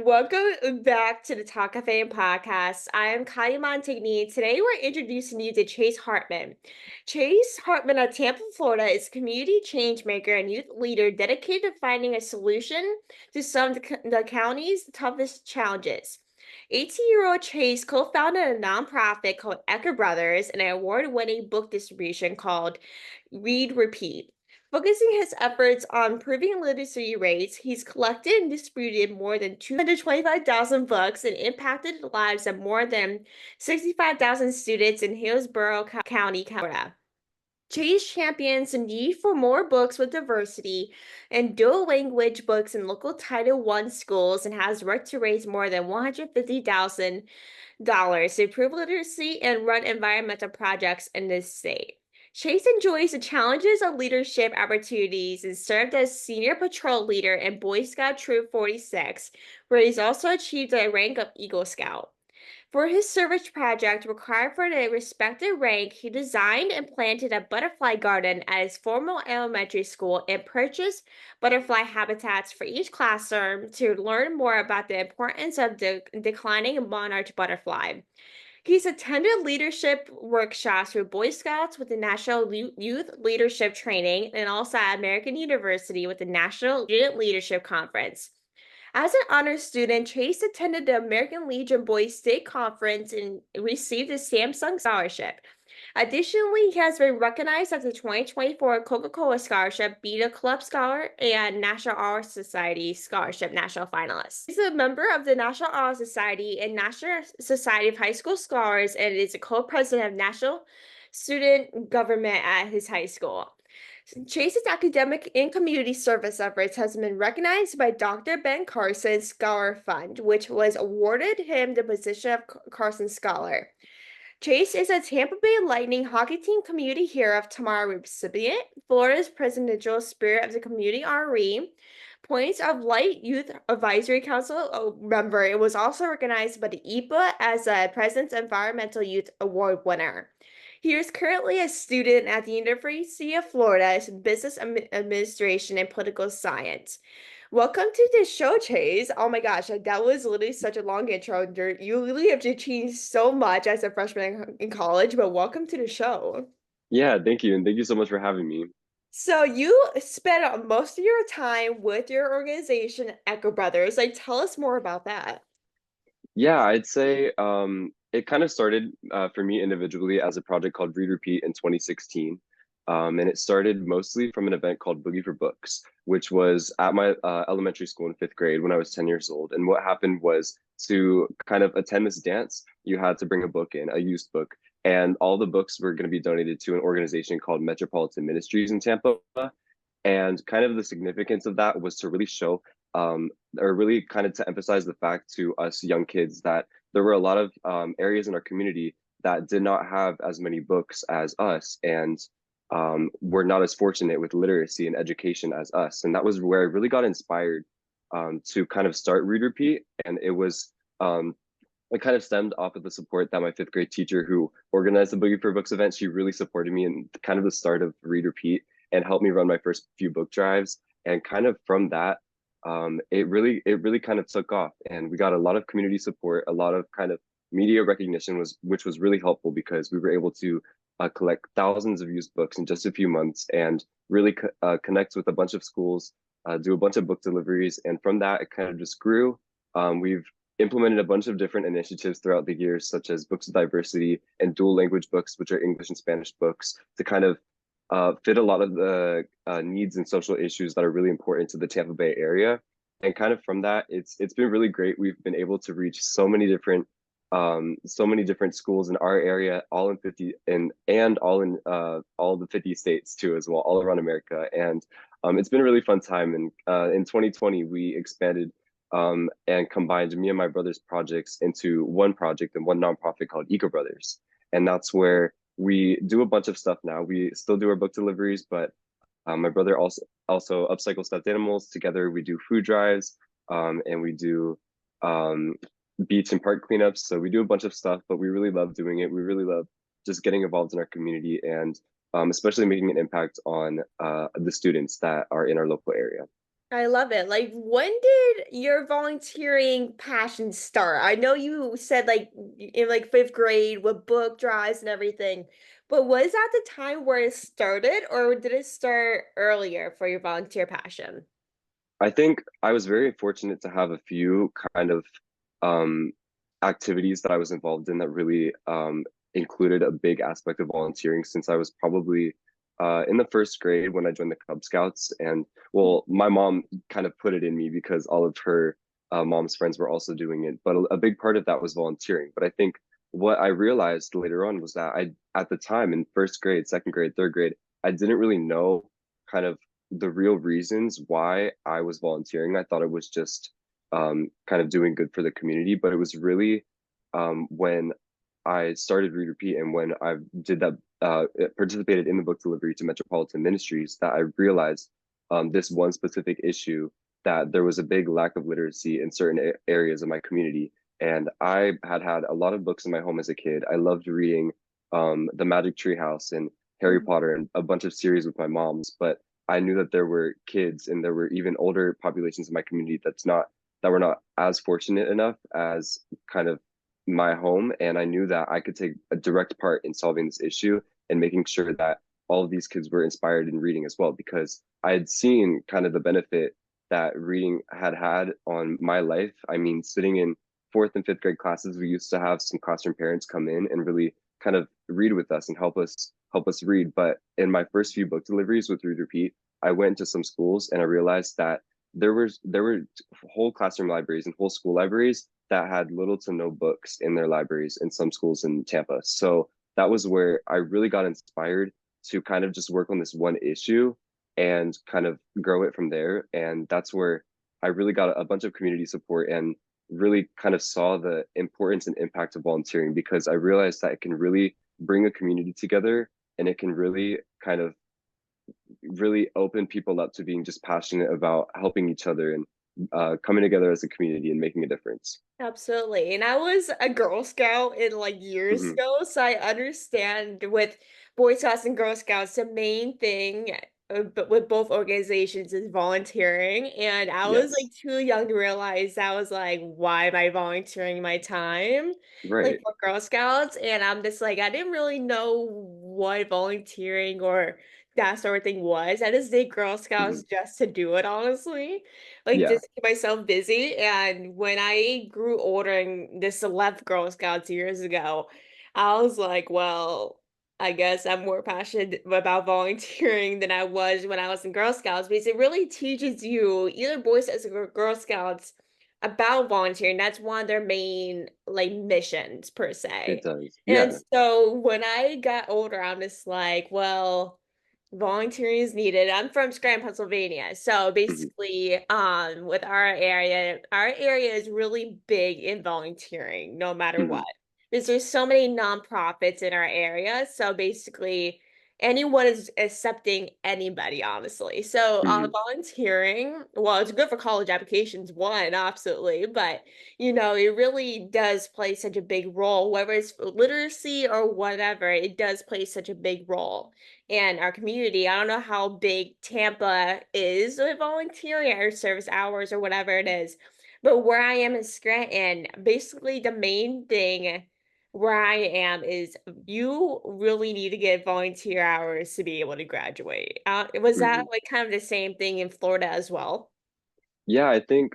Welcome back to the Talk Cafe and Podcast. I am Kaya Montigny. Today we're introducing you to Chase Hartman. Chase Hartman of Tampa, Florida is a community change maker and youth leader dedicated to finding a solution to some of the county's toughest challenges. 18-year-old Chase co-founded a nonprofit called Ecker Brothers and an award-winning book distribution called Read Repeat. Focusing his efforts on improving literacy rates, he's collected and distributed more than 225,000 books and impacted the lives of more than 65,000 students in Hillsborough County, Florida. Chase champions the need for more books with diversity and dual language books in local Title I schools and has worked to raise more than $150,000 to improve literacy and run environmental projects in this state. Chase enjoys the challenges of leadership opportunities and served as senior patrol leader in Boy Scout Troop 46, where he's also achieved the rank of Eagle Scout. For his service project required for the respected rank, he designed and planted a butterfly garden at his former elementary school and purchased butterfly habitats for each classroom to learn more about the importance of the declining monarch butterfly. He's attended leadership workshops with Boy Scouts with the National Youth Leadership Training and also at American University with the National Student Leadership Conference. As an honor student, Chase attended the American Legion Boys State Conference and received a Samsung Scholarship. Additionally, he has been recognized as the 2024 Coca Cola Scholarship, Beta Club Scholar, and National Honor Society Scholarship National Finalist. He's a member of the National Honor Society and National Society of High School Scholars and is a co-president of National Student Government at his high school. Chase's academic and community service efforts has been recognized by Dr. Ben Carson Scholar Fund, which was awarded him the position of Carson Scholar. Chase is a Tampa Bay Lightning hockey team community hero of tomorrow recipient, Florida's Presidential Spirit of the Community Honoree, Points of Light Youth Advisory Council member. It was also recognized by the EPA as a President's Environmental Youth Award winner. He is currently a student at the University of Florida's Business Administration and Political Science. Welcome to the show, Chase. Oh my gosh, like that was literally such a long intro. You literally have to change so much as a freshman in college, but welcome to the show. Yeah, thank you. And thank you so much for having me. So you spent most of your time with your organization, Echo Brothers. Like, tell us more about that. Yeah, I'd say it kind of started for me individually as a project called Read Repeat in 2016. And it started mostly from an event called Boogie for Books, which was at my elementary school in fifth grade when I was 10 years old. And what happened was to kind of attend this dance, you had to bring a book in, a used book. And all the books were going to be donated to an organization called Metropolitan Ministries in Tampa. And kind of the significance of that was to really show or really kind of to emphasize the fact to us young kids that there were a lot of areas in our community that did not have as many books as us and were not as fortunate with literacy and education as us. And that was where I really got inspired to kind of start Read Repeat. And it kind of stemmed off of the support that my fifth grade teacher who organized the Boogie for Books event, she really supported me in kind of the start of Read Repeat and helped me run my first few book drives. And kind of from that, it really kind of took off, and we got a lot of community support, a lot of kind of media recognition which was really helpful because we were able to collect thousands of used books in just a few months and really connect with a bunch of schools, do a bunch of book deliveries, and from that it kind of just grew. We've implemented a bunch of different initiatives throughout the years, such as books of diversity and dual language books, which are English and Spanish books, to kind of fit a lot of the needs and social issues that are really important to the Tampa Bay area. And kind of from that, it's been really great. We've been able to reach so many different schools in our area, all in 50 and all in all the 50 states too as well, all around America. And it's been a really fun time. And in 2020, we expanded and combined me and my brother's projects into one project and one nonprofit called Eco Brothers. And that's where we do a bunch of stuff now. We still do our book deliveries, but my brother also upcycles stuffed animals. Together, we do food drives, and we do beach and park cleanups. So we do a bunch of stuff, but we really love doing it. We really love just getting involved in our community and especially making an impact on the students that are in our local area. I love it. Like, when did your volunteering passion start? I know you said like in like fifth grade with book drives and everything, but was that the time where it started, or did it start earlier for your volunteer passion? I think I was very fortunate to have a few kind of um, activities that I was involved in that really included a big aspect of volunteering since I was probably in the first grade when I joined the Cub Scouts. And well, my mom kind of put it in me because all of her mom's friends were also doing it. But a big part of that was volunteering. But I think what I realized later on was that at the time in first grade, second grade, third grade, I didn't really know kind of the real reasons why I was volunteering. I thought it was just kind of doing good for the community, but it was really when I started Read Repeat and when I did that, participated in the book delivery to Metropolitan Ministries, that I realized this one specific issue that there was a big lack of literacy in certain areas of my community. And I had a lot of books in my home as a kid. I loved reading The Magic Tree House and Harry Mhm. Potter and a bunch of series with my moms, but I knew that there were kids and there were even older populations in my community that were not as fortunate enough as kind of my home. And I knew that I could take a direct part in solving this issue and making sure that all of these kids were inspired in reading as well, because I had seen kind of the benefit that reading had on my life. I mean, sitting in fourth and fifth grade classes, we used to have some classroom parents come in and really kind of read with us and help us read. But in my first few book deliveries with Read Repeat, I went to some schools and I realized that there were whole classroom libraries and whole school libraries that had little to no books in their libraries in some schools in Tampa. So that was where I really got inspired to kind of just work on this one issue and kind of grow it from there. And that's where I really got a bunch of community support and really kind of saw the importance and impact of volunteering because I realized that it can really bring a community together and it can really kind of really open people up to being just passionate about helping each other and coming together as a community and making a difference. Absolutely. And I was a Girl Scout in like years Hmm. ago, so I understand with Boy Scouts and Girl Scouts, the main thing but with both organizations is volunteering. And I was Yes. like too young to realize I was like, why am I volunteering my time? Like Right. for Girl Scouts. And I'm just like, I didn't really know what volunteering or that sort of thing was. I just did Girl Hmm. Scouts just to do it, honestly, like Yeah. just keep myself busy. And when I grew older and just left Girl Scouts years ago, I was like, well, I guess I'm more passionate about volunteering than I was when I was in Girl Scouts because it really teaches you, either Boy Scouts or Girl Scouts, about volunteering. That's one of their main like missions per It se. does. And Yeah. so when I got older, I'm just like, well, volunteering is needed. I'm from Scranton, Pennsylvania. So Hmm. basically, with our area is really big in volunteering, no matter what. Hmm. Because there's so many nonprofits in our area. So basically, anyone is accepting anybody, honestly. So Hmm. volunteering, well, it's good for college applications, one, absolutely, but it really does play such a big role, whether it's for literacy or whatever, it does play such a big role in our community. I don't know how big Tampa is with volunteering or service hours or whatever it is, but where I am in Scranton, basically the main thing where I am is you really need to get volunteer hours to be able to graduate. Was that Hmm. like kind of the same thing in Florida as well? Yeah, I think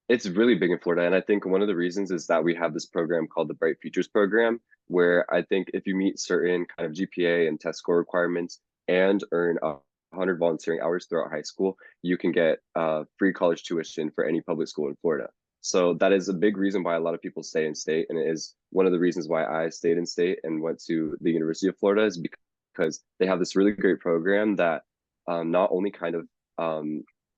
it's really big in Florida. And I think one of the reasons is that we have this program called the Bright Futures program, where I think if you meet certain kind of GPA and test score requirements and earn 100 volunteering hours throughout high school, you can get free college tuition for any public school in Florida. So that is a big reason why a lot of people stay in state. And it is one of the reasons why I stayed in state and went to the University of Florida is because they have this really great program that not only kind of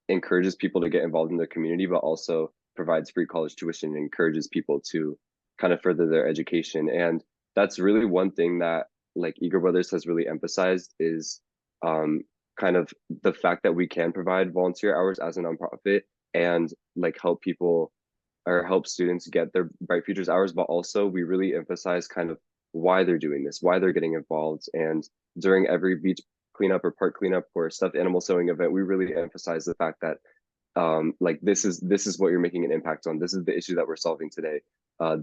encourages people to get involved in their community, but also provides free college tuition and encourages people to kind of further their education. And that's really one thing that like Eager Brothers has really emphasized is um, kind of the fact that we can provide volunteer hours as a nonprofit and like help people or help students get their Bright Futures hours, but also we really emphasize kind of why they're doing this, why they're getting involved. And during every cleanup or park cleanup or stuffed animal sewing event, we really emphasize the fact that like this is what you're making an impact on. This is the issue that we're solving today.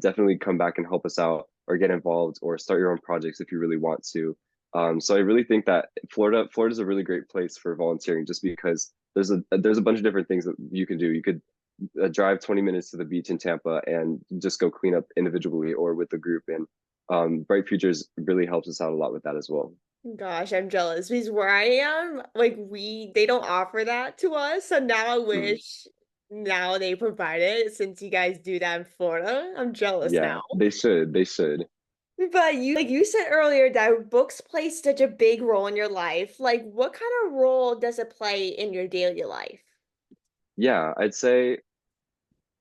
Definitely come back and help us out or get involved or start your own projects if you really want to. So I really think that Florida's a really great place for volunteering just because there's a bunch of different things that you can do. You could drive 20 minutes to the beach in Tampa and just go clean up individually or with the group. And Bright Futures really helps us out a lot with that as well. Gosh, I'm jealous because where I am, like they don't offer that to us. So now I Hmm. wish now they provide it since you guys do that in Florida. I'm jealous now. Yeah, they should. They should. But you like you said earlier that books play such a big role in your life. Like what kind of role does it play in your daily life? Yeah, I'd say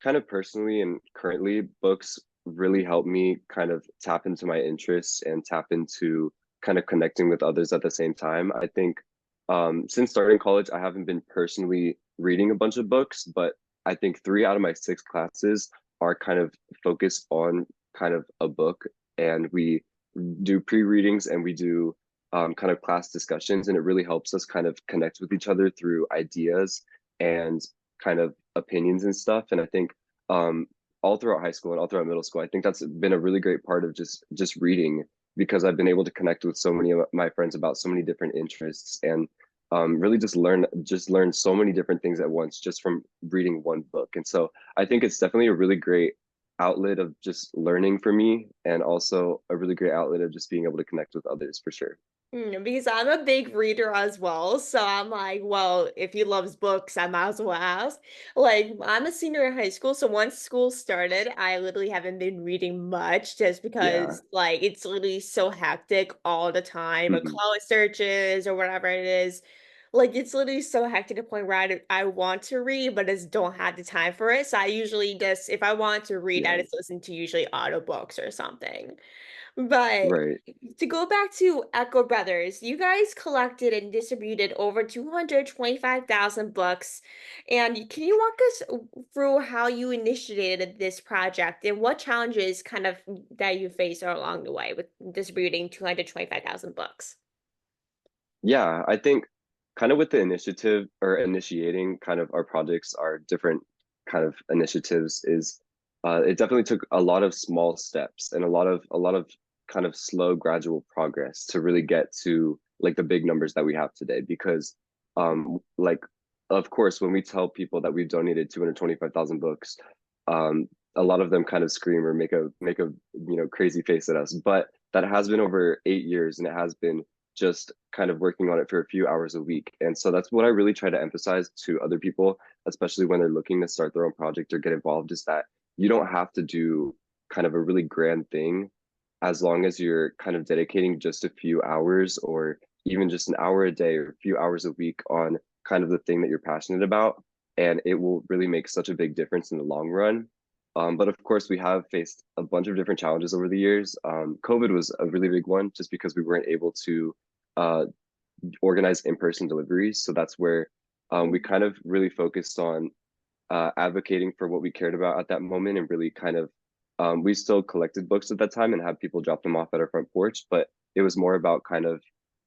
kind of personally and currently, books really help me kind of tap into my interests and tap into kind of connecting with others at the same time. I think since starting college, I haven't been personally reading a bunch of books, but I think 3 out of my 6 classes are kind of focused on kind of a book, and we do pre-readings and we do kind of class discussions, and it really helps us kind of connect with each other through ideas and kind of opinions and stuff. And I think um, all throughout high school and all throughout middle school, I think that's been a really great part of just reading because I've been able to connect with so many of my friends about so many different interests and really just learn so many different things at once just from reading one book. And so I think it's definitely a really great outlet of just learning for me and also a really great outlet of just being able to connect with others for sure. Because I'm a big reader as well. So I'm like, well, if he loves books, I might as well ask. Like, I'm a senior in high school. So once school started, I literally haven't been reading much just Yeah. because, like, it's literally so hectic all the time, or Hmm. college searches or whatever it is. Like, it's literally so hectic to the point where I want to read, but just don't have the time for it. So I usually just, if I want to read, I Yeah. just listen to usually audiobooks or something. But Right. to go back to Echo Brothers, you guys collected and distributed over 225,000 books. And can you walk us through how you initiated this project and what challenges kind of that you faced along the way with distributing 225,000 books? Yeah, I think kind of with the initiative or initiating kind of our projects, our different kind of initiatives is it definitely took a lot of small steps and a lot of kind of slow gradual progress to really get to like the big numbers that we have today because like of course when we tell people that we've donated 225,000 books um a lot of them kind of scream or make a crazy face at us, but that has been over 8 years and it has been just kind of working on it for a few hours a week. And so that's what I really try to emphasize to other people, especially when they're looking to start their own project or get involved, is that you don't have to do kind of a really grand thing as long as you're kind of dedicating just a few hours or even just an hour a day or a few hours a week on kind of the thing that you're passionate about. And it will really make such a big difference in the long run. But of course, we have faced a bunch of different challenges over the years. COVID was a really big one just because we weren't able to uh, organize in-person deliveries. So that's where we kind of really focused on advocating for what we cared about at that moment and really kind of we still collected books at that time and had people drop them off at our front porch, but it was more about kind of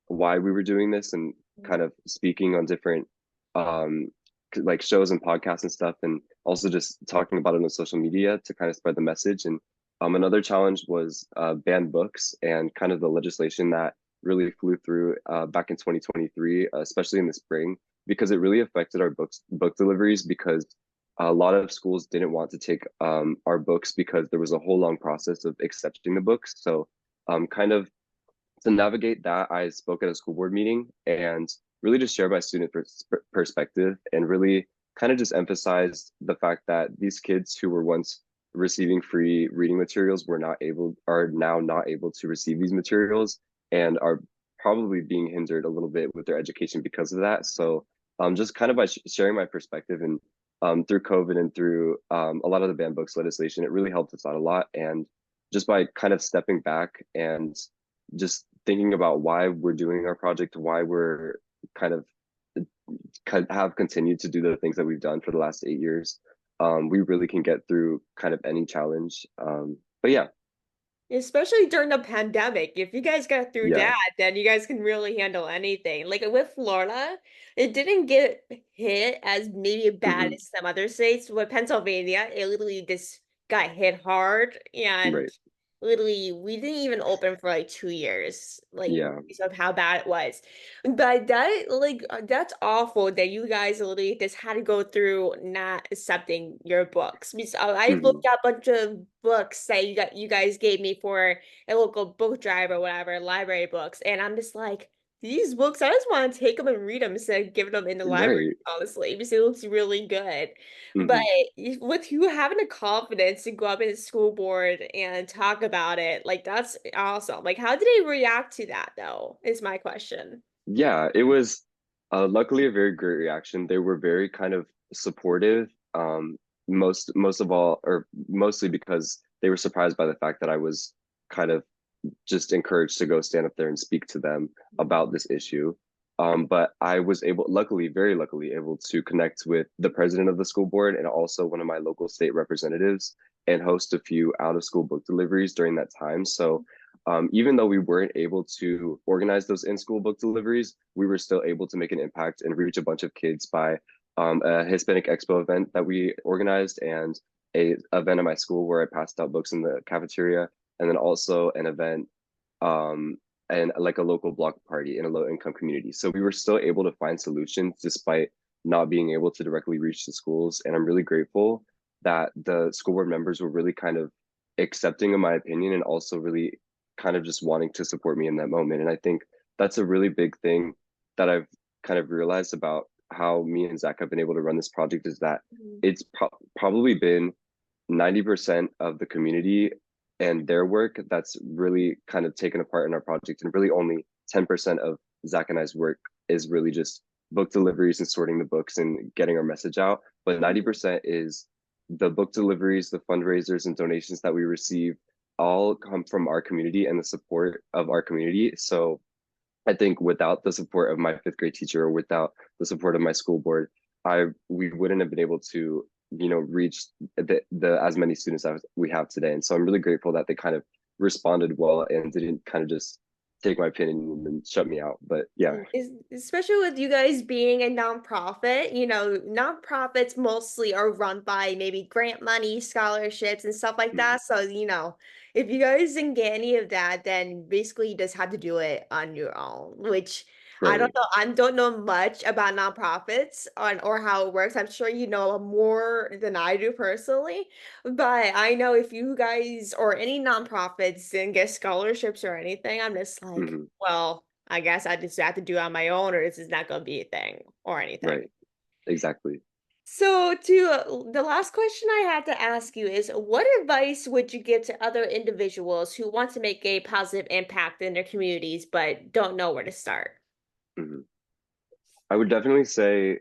why we were doing this and kind of speaking on different um, like shows and podcasts and stuff, and also just talking about it on social media to kind of spread the message. And another challenge was banned books and kind of the legislation that really flew through back in 2023, especially in the spring, because it really affected our book deliveries because a lot of schools didn't want to take our books because there was a whole long process of accepting the books. So kind of to navigate that, I spoke at a school board meeting and really just shared my student perspective and really kind of just emphasized the fact that these kids who were once receiving free reading materials are now not able to receive these materials and are probably being hindered a little bit with their education because of that. So just kind of by sharing my perspective and through COVID and through a lot of the banned books legislation, it really helped us out a lot. And just by kind of stepping back and just thinking about why we're doing our project, why we're kind of have continued to do the things that we've done for the last 8 years, we really can get through kind of any challenge. But yeah. Especially during the pandemic. If you guys got through Yeah. that, then you guys can really handle anything. Like with Florida, it didn't get hit as maybe bad Hmm. as some other states. With Pennsylvania, it literally just got hit hard, and Right. literally we didn't even open for like 2 years, like Yeah. because of how bad it was. But that that's awful that you guys literally just had to go through not accepting your books. Because I Hmm. looked at a bunch of books that you guys gave me for a local book drive or whatever, library books, and I'm just like, these books, I just want to take them and read them instead of giving them in the library, Right. honestly, because it looks really good. But Hmm. with you having the confidence to go up in the school board and talk about it, like that's awesome. Like, how did they react to that, though? Is my question. Yeah, it was luckily a very great reaction. They were very kind of supportive, most of all, or mostly because they were surprised by the fact that I was kind of just encouraged to go stand up there and speak to them about this issue. But I was able, luckily, very luckily, able to connect with the president of the school board and also one of my local state representatives and host a few out of school book deliveries during that time. So even though we weren't able to organize those in-school book deliveries, we were still able to make an impact and reach a bunch of kids by a Hispanic Expo event that we organized and a event at my school where I passed out books in the cafeteria, and then also an event um, and like a local block party in a low income community. So we were still able to find solutions despite not being able to directly reach the schools. And I'm really grateful that the school board members were really kind of accepting of my opinion and also really kind of just wanting to support me in that moment. And I think that's a really big thing that I've kind of realized about how me and Zach have been able to run this project is that Mhm. it's probably been 90% of the community and their work that's really kind of taken apart in our project. And really only 10% of Zach and I's work is really just book deliveries and sorting the books and getting our message out. But Mhm. 90% is the book deliveries, the fundraisers and donations that we receive all come from our community and the support of our community. So I think without the support of my fifth grade teacher or without the support of my school board, we wouldn't have been able to, reach the as many students as we have today. And so I'm really grateful that they kind of responded well and didn't kind of just take my opinion and shut me out. But yeah. Especially with you guys being a nonprofit, nonprofits mostly are run by maybe grant money, scholarships, and stuff like Mhm. that. So, if you guys didn't get any of that, then basically you just had to do it on your own, which I don't Right. know. I don't know much about nonprofits or how it works. I'm sure you know more than I do personally. But I know if you guys or any nonprofits didn't get scholarships or anything, I'm just like, Hmm. well, I guess I just have to do it on my own, or this is not going to be a thing or anything. Right. Exactly. So, the last question I have to ask you is, what advice would you give to other individuals who want to make a positive impact in their communities but don't know where to start? Hmm. I would definitely say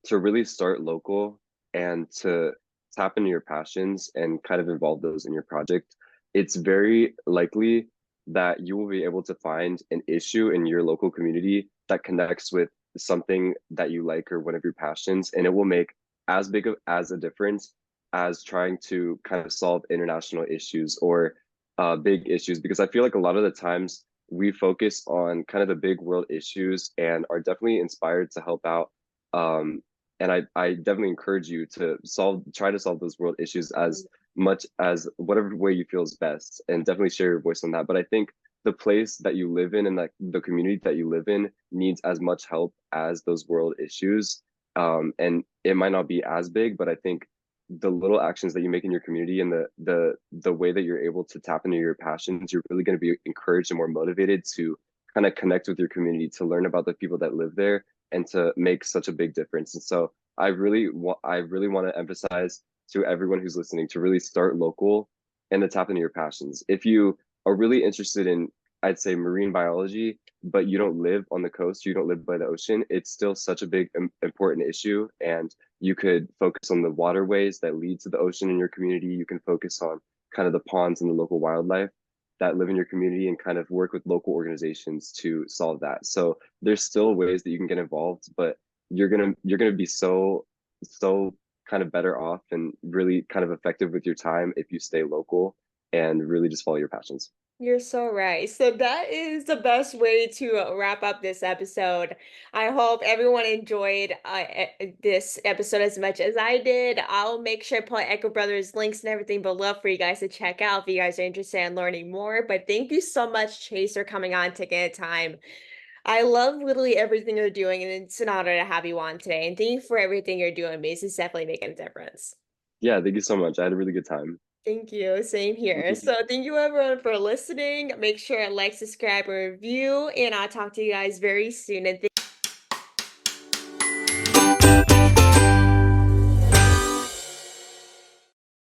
to really start local and to tap into your passions and kind of involve those in your project, it's very likely that you will be able to find an issue in your local community that connects with something that you like or one of your passions, and it will make as big of as a difference as trying to kind of solve international issues or big issues. Because I feel like a lot of the times we focus on kind of the big world issues and are definitely inspired to help out um, and I definitely encourage you to try to solve those world issues as much as whatever way you feel is best, and definitely share your voice on that. But I think the place that you live in and like the community that you live in needs as much help as those world issues. And it might not be as big, but I think the little actions that you make in your community and the way that you're able to tap into your passions, you're really going to be encouraged and more motivated to kind of connect with your community, to learn about the people that live there and to make such a big difference. And so I really want to emphasize to everyone who's listening to really start local and to tap into your passions. If you are really interested in, I'd say, marine biology, but you don't live on the coast, you don't live by the ocean, it's still such a big important issue. And you could focus on the waterways that lead to the ocean in your community. You can focus on kind of the ponds and the local wildlife that live in your community and kind of work with local organizations to solve that. So there's still ways that you can get involved, but you're gonna be so kind of better off and really kind of effective with your time if you stay local. and really just follow your passions. You're so right. So that is the best way to wrap up this episode. I hope everyone enjoyed this episode as much as I did. I'll make sure to put Echo Brothers links and everything below for you guys to check out if you guys are interested in learning more. But thank you so much, Chase, for coming on, taking the time. I love literally everything you're doing, and it's an honor to have you on today. And thank you for everything you're doing, because it's definitely making a difference. Yeah, thank you so much. I had a really good time. Thank you. Same here. So thank you everyone for listening. Make sure to like, subscribe, and review, and I'll talk to you guys very soon. And